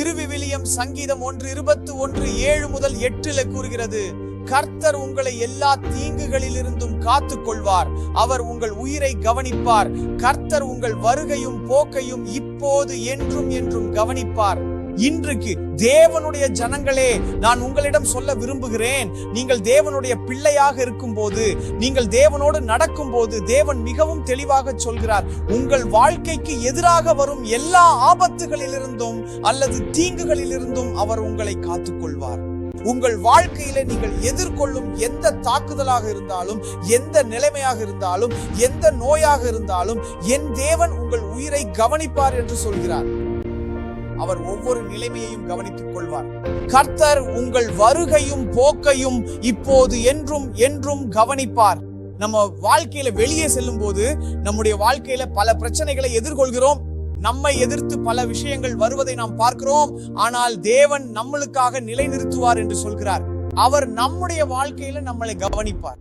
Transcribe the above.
திருவிவிலியம் சங்கீதம் 1:21-7-8 கூறுகிறது, கர்த்தர் உங்களை எல்லா தீங்குகளிலிருந்தும் காத்துக் கொள்வார். அவர் உங்கள் உயிரை கவனிப்பார். கர்த்தர் உங்கள் வருகையும் போக்கையும் இப்போது என்றும் என்றும் கவனிப்பார். இன்றைக்கு தேவனுடைய ஜனங்களே, நான் உங்களிடம் சொல்ல விரும்புகிறேன், நீங்கள் தேவனுடைய பிள்ளையாக இருக்கும் போது, நீங்கள் தேவனோடு நடக்கும் போது, தேவன் மிகவும் தெளிவாக சொல்கிறார், உங்கள் வாழ்க்கைக்கு எதிராக வரும் எல்லா ஆபத்துகளிலிருந்தும் அல்லது தீங்குகளிலிருந்தும் அவர் உங்களை காத்துக்கொள்வார். உங்கள் வாழ்க்கையில நீங்கள் எதிர்கொள்ளும் எந்த தாக்குதலாக இருந்தாலும், எந்த நிலைமையாக இருந்தாலும், எந்த நோயாக இருந்தாலும், என் தேவன் உங்கள் உயிரை கவனிப்பார் என்று சொல்கிறார். அவர் ஒவ்வொரு நிலைமையையும் கவனித்துக் கொள்வார். கர்த்தர் உங்கள் வருகையும் போக்கையும் இப்போது என்றும் என்றும் கவனிப்பார். நம்ம வாழ்க்கையில வெளியே செல்லும் போது நம்முடைய வாழ்க்கையில பல பிரச்சனைகளை எதிர்கொள்கிறோம். நம்மை எதிர்த்து பல விஷயங்கள் வருவதை நாம் பார்க்கிறோம். ஆனால் தேவன் நம்மளுக்காக நிலைநிறுத்துவார் என்று சொல்கிறார். அவர் நம்முடைய வாழ்க்கையில நம்மளை கவனிப்பார்.